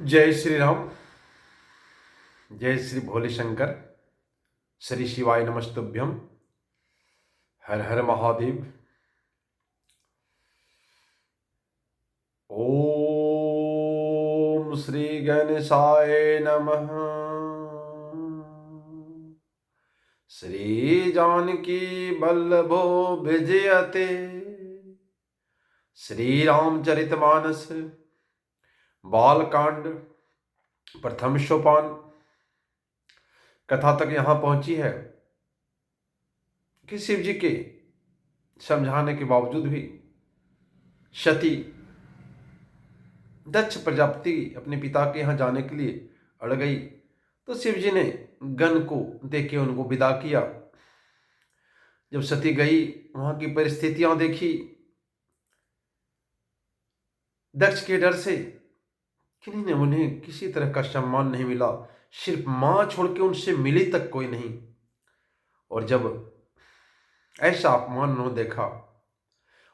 जय श्री राम। जय श्री भोले शंकर। श्री शिवाय नमस्तुभ्यम। हर हर महादेव। ओम श्री गणेशाय नमः। श्री जानकी वल्लभो विजयते। श्री रामचरितमानस बालकांड प्रथम सोपान। कथा तक यहां पहुंची है कि शिव जी के समझाने के बावजूद भी सती दक्ष प्रजापति अपने पिता के यहाँ जाने के लिए अड़ गई, तो शिव जी ने गण को देख के उनको विदा किया। जब सती गई, वहां की परिस्थितियां देखी, दक्ष के डर से किन्हीं ने उन्हें किसी तरह का सम्मान नहीं मिला, सिर्फ मां छोड़ के उनसे मिली तक कोई नहीं। और जब ऐसा अपमान उन्होंने देखा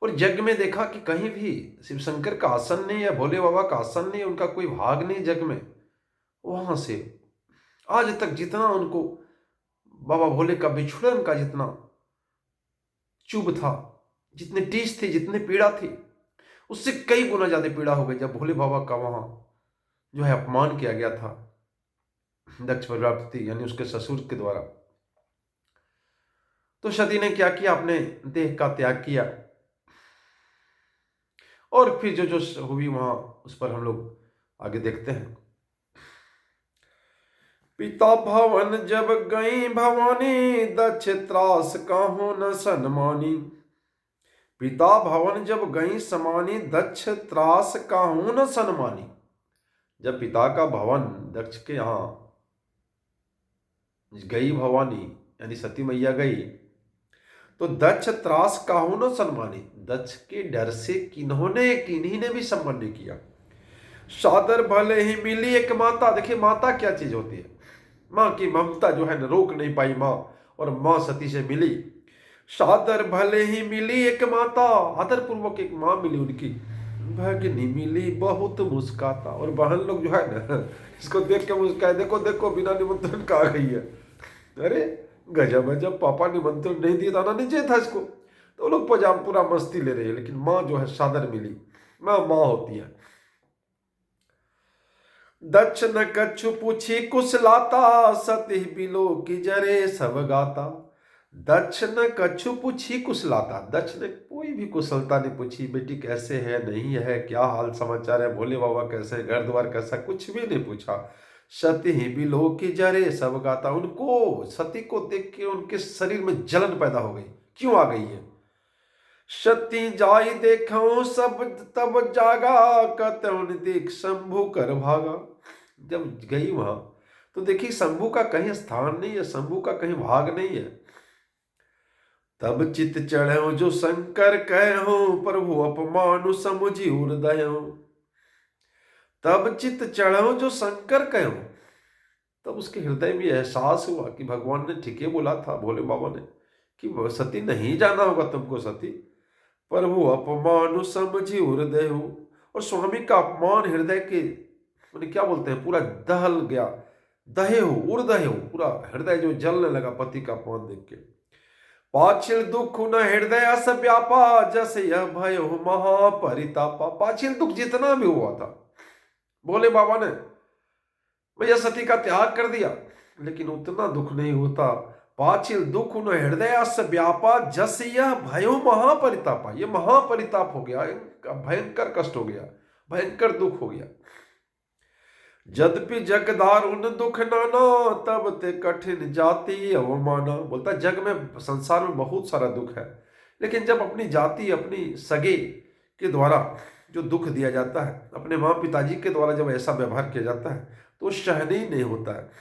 और जग में देखा कि कहीं भी शिव शंकर का आसन नहीं है, भोले बाबा का आसन नहीं है, उनका कोई भाग नहीं जग में, वहां से आज तक जितना उनको बाबा भोले का बिछुड़न का जितना चुभ था, जितने टीस थी, जितने पीड़ा थी, उससे कई गुना ज्यादा पीड़ा हो गई जब भोले बाबा का वहां जो है अपमान किया गया था दक्ष प्रजापति यानी उसके ससुर के द्वारा। तो सती ने क्या किया, अपने देह का त्याग किया और फिर जो जो हुई वहां उस पर हम लोग आगे देखते हैं। पिता भवन जब गई भवानी, दक्ष त्रास काहू न सन्मानी। पिता भवन जब गई समानी, दक्ष त्रास काहू न सन्मानी। जब पिता का भवन दक्ष के यहां गई भवानी यानी सती मैया गई, तो दक्ष त्रास काहू न सन्मानी। दक्ष के डर से किन्हीं ने भी सम्मान नहीं किया। सादर भले ही मिली एक माता। देखिए माता क्या चीज होती है, मां की ममता जो है न रोक नहीं पाई मां, और मां सती से मिली। सादर भले ही मिली एक माता, आदर पूर्वक एक मां मिली उनकी। भगनी मिली बहुत मुस्काता। और बहन लोग जो है ना इसको देख के मुस्काए, देखो देखो बिना निमंत्रण का आ गई है। अरे गजब है, जब पापा निमंत्रण नहीं दिया था ना, नीचे था इसको, तो लोग पजाम पूरा मस्ती ले रहे हैं। लेकिन माँ जो है सादर मिली, माँ माँ होती है। दक्ष न कछु पूछी कुशलाता, सती बिलो की जरे सब गाता। दक्ष न कछु पूछी कुशलाता। दक्ष ने कोई भी कुशलता नहीं पूछी, बेटी कैसे है, नहीं है, क्या हाल समाचार है, भोले बाबा कैसे है, घर द्वार कैसा, कुछ भी नहीं पूछा। सती बिलो की जरे सब गाता। उनको सती को देख के उनके शरीर में जलन पैदा हो गई। क्यों आ गई है? सती जाई देखो सब तब जागा, कतौन देख शंभु कर भागा। जब गई वहां तो देखी शंभु का कहीं स्थान नहीं है, शंभु का कहीं भाग नहीं है। तब चित चढ़ो जो शंकर कहो, प्रभु अपमानु समुझी हृदय। तब चित चढ़ो जो शंकर कहो, तब उसके हृदय में एहसास हुआ कि भगवान ने ठीक ही बोला था, भोले बाबा ने, कि सती नहीं जाना होगा तुमको सती, प्रभु अपमान समझी हृदय हो। और स्वामी का अपमान हृदय के मैंने क्या बोलते हैं, पूरा दहल गया, दहे हो, उर्दय हो, पूरा हृदय जो जलने लगा पति का अपमान देख के। पाछिल दुख न हृदय अस व्यापा, जस यह भय हो महापरितापा। पाछिल दुख जितना भी हुआ था, भोले बाबा ने भैया सती का त्याग कर दिया, लेकिन उतना दुख नहीं होता। पाछिल दुख न हृदय से व्यापा, जस यह भयो महापरितापा। ये महापरिताप हो गया, भयंकर कष्ट हो गया, भयंकर दुख हो गया। जद्यपि जगदार उन दुख नाना, तब ते कठिन जाति अवमाना। बोलता जग में संसार में बहुत सारा दुख है, लेकिन जब अपनी जाति अपनी सगे के द्वारा जो दुख दिया जाता है, अपने माँ पिताजी के द्वारा जब ऐसा व्यवहार किया जाता है, तो सहन ही नहीं होता है।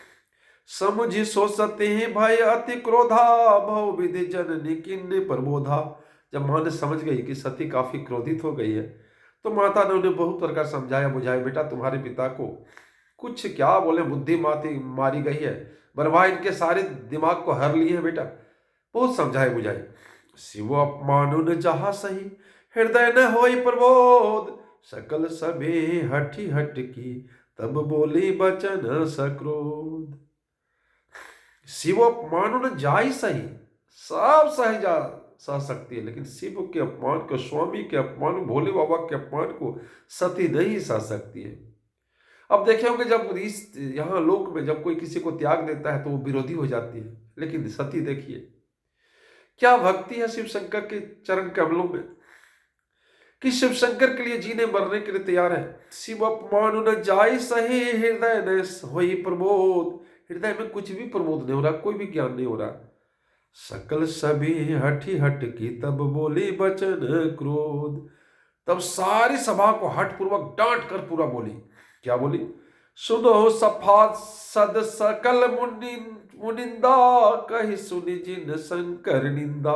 समुझी सोचते हैं भय अति क्रोधा, भव विधि जननी किन्ने प्रबोधा। जब माँ ने समझ गई कि सती काफी क्रोधित हो गई है, तो माता ने उन्हें बहुत प्रकार समझाया बुझाया, बेटा तुम्हारे पिता को कुछ क्या बोले बुद्धि मारी गई है, बरवा इनके सारे दिमाग को हर लिए है बेटा, बहुत समझाए बुझाए। शिव अपमान जहा सही, हृदय न होई प्रबोध, सकल सबे हठी हट की, तब बोली बचन सक्रोध। शिव अपमान न जाई सही, सब सही जा सह सकती है, लेकिन शिव के अपमान को, स्वामी के अपमान, भोले बाबा के अपमान को सती नहीं सह सकती है। अब देखे होंगे जब इस यहाँ लोक में जब कोई किसी को त्याग देता है तो वो विरोधी हो जाती है, लेकिन सती देखिए क्या भक्ति है शिव शंकर के चरण कमलों में, कि शिव शंकर के लिए जीने मरने के लिए तैयार है। शिव अपमान न जाय सही, हृदय न होई प्रबोध। हृदय में कुछ भी प्रबोध नहीं हो रहा, कोई भी ज्ञान नहीं हो रहा। सकल सभी हठी हट की, तब बोली बचन क्रोध। तब सारी सभा को हठ पूर्वक डांट कर पूरा बोली। क्या बोली? सुनो सफा सद सकल मुनिंदा, कही सुनी जिन शंकर निंदा।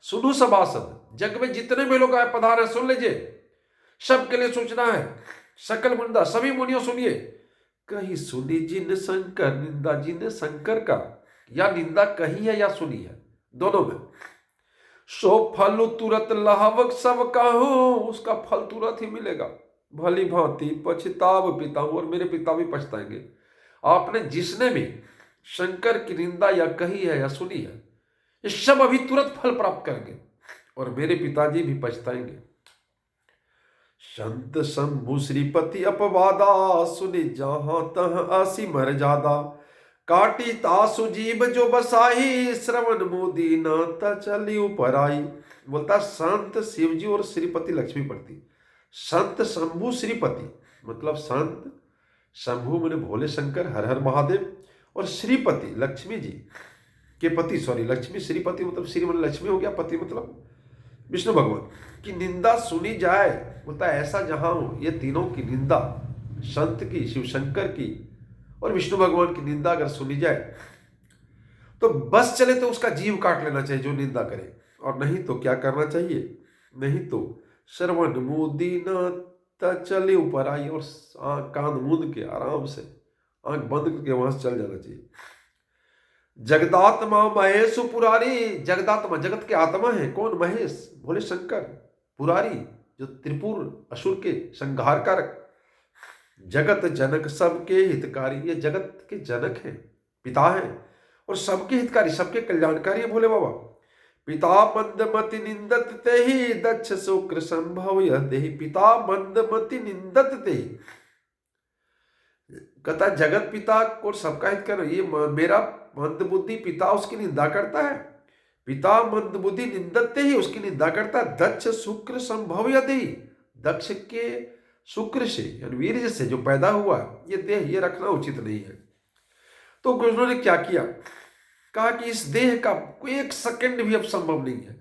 सुनो सभासद, जग में जितने भी लोग आए पधारे सुन लीजिए, सबके लिए सूचना है। सकल मुनिंदा, सभी मुनियों सुनिए। कही सुनी जिन शंकर निंदा, जिन्हें शंकर का या निंदा कही है या सुनी है, दोनों में। सो फल तुरंत लाहवक सब काहू, उसका फल तुरंत ही मिलेगा। भली भांति पछताव पिता हूं, और मेरे पिता भी पछताएंगे। आपने जिसने भी शंकर की निंदा या कही है या सुनी है, ये सब अभी तुरंत फल प्राप्त करेंगे, और मेरे पिताजी भी पछताएंगे। संत शंभु श्रीपति अपवादा, सुनि जहां तह आसी मर जादा। काटी तासु जीव जो बसाई, श्रवण मोदी नाता चली ऊपर आई। बोलता संत शिवजी और श्रीपति लक्ष्मी पति। संत शंभु श्रीपति मतलब संत शंभु मैंने भोले शंकर हर हर महादेव, और श्रीपति लक्ष्मी जी के पति, सॉरी लक्ष्मी श्रीपति मतलब श्री मतलब लक्ष्मी हो गया, पति मतलब विष्णु भगवान की निंदा सुनी जाए। बोलता ऐसा जहां हो, ये तीनों की निंदा, संत की, शिव शंकर की और विष्णु भगवान की निंदा अगर सुनी जाए तो बस चले तो उसका जीव काट लेना चाहिए जो निंदा करे, और नहीं तो क्या करना चाहिए? नहीं तो श्रवण मोदी न चले ऊपर आई, और कान मूंद के आराम से आंख बंद करके वहां से चल जाना चाहिए। जगदात्मा महेश पुरारी, जगदात्मा जगत के आत्मा है कौन? महेश भोले शंकर। पुरारी जो त्रिपुर असुर के संहार कारक। जगत जनक सबके हितकारी, ये जगत के जनक हैं, पिता हैं, और सबके हितकारी, सबके कल्याणकारी है भोले बाबा। पिता मंदमति निंदत ते ही, दक्ष शुक्र संभव यह देहि। पिता मंदमति निंदत ते ही, कहता जगत पिता को सबका हित कर, ये मेरा मंदबुद्धि पिता उसकी निंदा करता है। पिता मंदबुद्धि निंदते ही, उसकी निंदा करता है। दक्ष शुक्र संभव यदि, दक्ष के शुक्र से यानी वीर्य से जो पैदा हुआ ये देह, ये रखना उचित नहीं है। तो गुरुओं ने क्या किया? कहा कि इस देह का कोई एक सेकंड भी अब संभव नहीं है।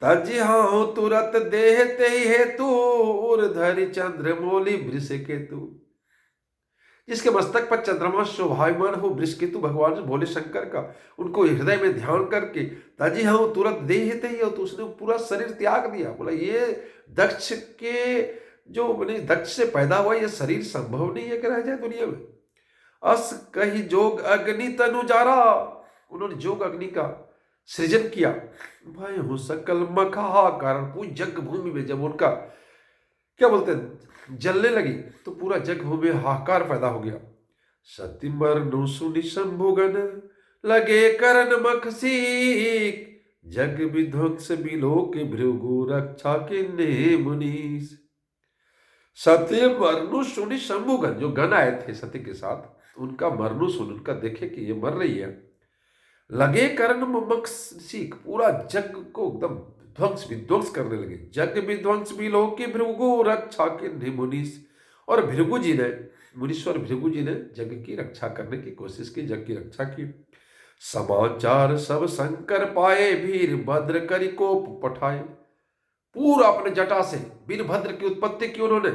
तजी हाँ तुरंत देह ते ही हेतु, उर्धरि चंद्र मोली वृष केतु। जिसके मस्तक पर चंद्रमा शोभायमान हो, वृषकेतु भगवान भोले शंकर का, उनको हृदय में ध्यान करके ताजी हाँ तुरंत देहते ही हो, तो उसने पूरा शरीर त्याग दिया। बोला ये दक्ष के जो बने दक्ष से पैदा हुआ ये शरीर संभव नहीं है कि रह जाए दुनिया में। अस कही जोग अग्नि तनु जारा, उन्होंने जोग अग्नि का सृजन किया। भाई हो सकल मखा कारण, पूरी जग भूमि में जब उनका क्या बोलते हैं जलने लगी तो पूरा जग भूमि हाहाकार पैदा हो गया। सती मरनु सुनि शंभुगन, लगे करन मखसीक। जग विध्वंस बिलोक भृगु, रक्षा किन्ने मुनीस। सती मरनु सुनि शंभुगन, जो गण आए थे सती के साथ, उनका मरनु सुन, उनका देखे कि ये मर रही है। लगे करन मखसीक, पूरा जग को एकदम ध्वंस विध्वंस करने लगे। जग विध्वंस बिलोक भृगु, रक्षा किन्ने मुनीस। और भृगु जी ने, मुनीश्वर भृगु जी ने जग की रक्षा करने की कोशिश की, जग की रक्षा की। समाचार सब शंकर पाए, वीरभद्र करि कोप पठाए। पूरा अपने जटा से वीरभद्र की उत्पत्ति की उन्होंने,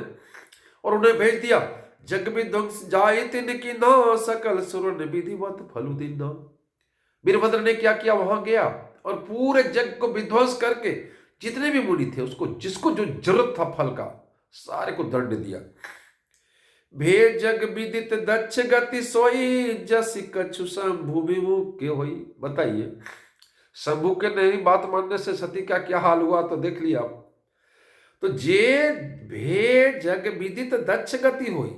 और उन्हें भेज दिया। जग विध्वंस जाए तिनकी ना, सकल सुरन विधिवत फलु दीना। वीरभद्र ने क्या किया? वहां गया और पूरे जग को विध्वंस करके जितने भी मुनि थे उसको, जिसको जो जरूरत था फल का, सारे को दंड दिया। भेद जग विदित दक्ष गति सोई, जस कछु शंभु विमुख के होई। बताइए शंभु के नहीं बात मानने से सती का क्या हाल हुआ, तो देख लिया। तो जे भेद जग विदित दक्ष गति होई,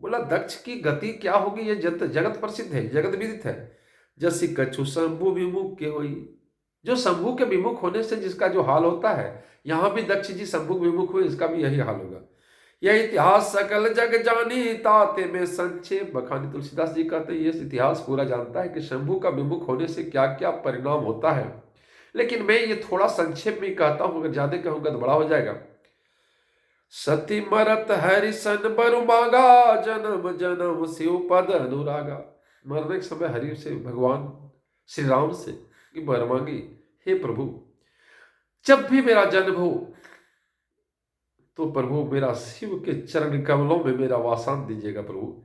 बोला दक्ष की गति क्या होगी, ये जगत प्रसिद्ध है, जगत विदित है। जसी कछु शंभु विमुख के होई, जो शंभु के विमुख होने से जिसका जो हाल होता है, यहां भी दक्ष जी शंभु विमुख हुए, इसका भी यही हाल होगा। यह इतिहास सकल जग जानी, ताते में संक्षेप बखानी। तुलसीदास जी कहते हैं ये इतिहास पूरा जानता है कि शंभु का विमुख होने से क्या क्या परिणाम होता है, लेकिन मैं ये थोड़ा संक्षेप में कहता हूं, अगर ज्यादा कहूंगा तो बड़ा हो जाएगा। सती मरत हरि सन बरु मांगा, जन्म जन्म शिव पद अनुरागा। मरने के समय हरि से, भगवान श्री राम से कि वर मांगी, हे प्रभु जब भी मेरा जन्म हो तो प्रभु मेरा शिव के चरण कमलों में मेरा वासान दीजिएगा प्रभु।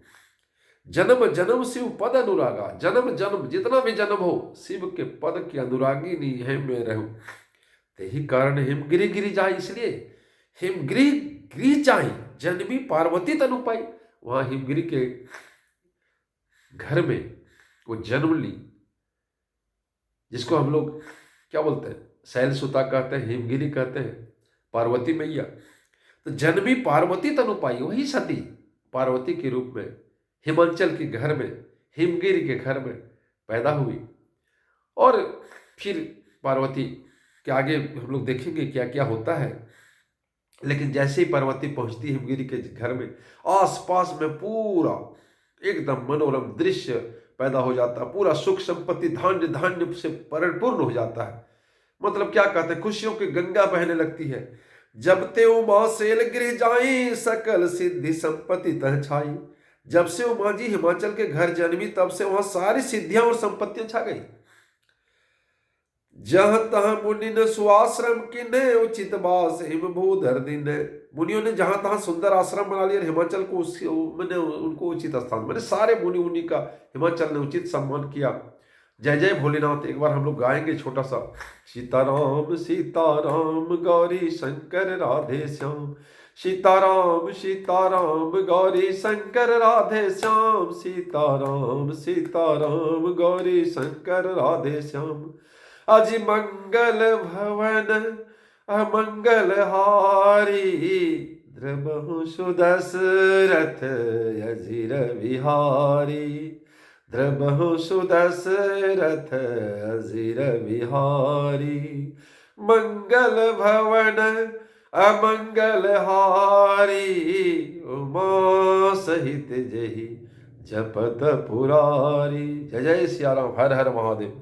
जन्म जन्म शिव पद अनुरागा, जन्म जन्म जितना भी जन्म हो शिव के पद की अनुरागी नहीं है मैं रहूं। यही कारण हिमगिरी गिरी जाए, इसलिए हिमगिरी गृह जाई, जन्मी पार्वती तनु पाई। वहां हिमगिरी के घर में वो जन्म ली, जिसको हम लोग क्या बोलते हैं, शैल सुता कहते हैं, हिमगिरी कहते हैं, पार्वती मैया। तो जन्मी पार्वती तनु पाई, वही सती पार्वती के रूप में हिमाचल के घर में, हिमगिरी के घर में पैदा हुई। और फिर पार्वती के आगे हम लोग देखेंगे क्या क्या होता है। लेकिन जैसे ही पार्वती पहुंचती है हिमगिरी के घर में, आसपास में पूरा एकदम मनोरम दृश्य पैदा हो जाता है, पूरा सुख संपत्ति धान्य धान्य से परिपूर्ण हो जाता है। मतलब क्या कहते हैं, खुशियों की गंगा बहने लगती है। जब ते उमा सेल गिर जाई, सकल सिद्धि संपत्ति तह छाई। जब से उमा जी हिमाचल के घर जन्मी तब से वहां सारी सिद्धियां और संपत्तियां छा गई। जह तह मुनि न सुआश्रम किने, उचित बास हिम भूधर दिन। मुनियों ने जहां तहां सुंदर आश्रम बना लिया, हिमाचल को मैंने उनको उचित स्थान, मैंने सारे मुनि उन्हीं का हिमाचल ने उचित सम्मान किया। जय जय भोलेनाथ एक बार हम लोग गाएंगे छोटा सा। सीताराम सीताराम गौरी शंकर राधे श्याम, सीताराम सीताराम गौरी शंकर राधे श्याम, सीताराम सीताराम गौरी शंकर राधे श्याम। अजि मंगल भवन अमंगल हारी, द्रबहु सुदशरथ अजिर विहारी। द्रबहु सुदशरथ अजिर विहारी, मंगल भवन अमंगल हारी। उमा सहित जही जपत पुरारी। जय जय सिया राम, हर हर महादेव।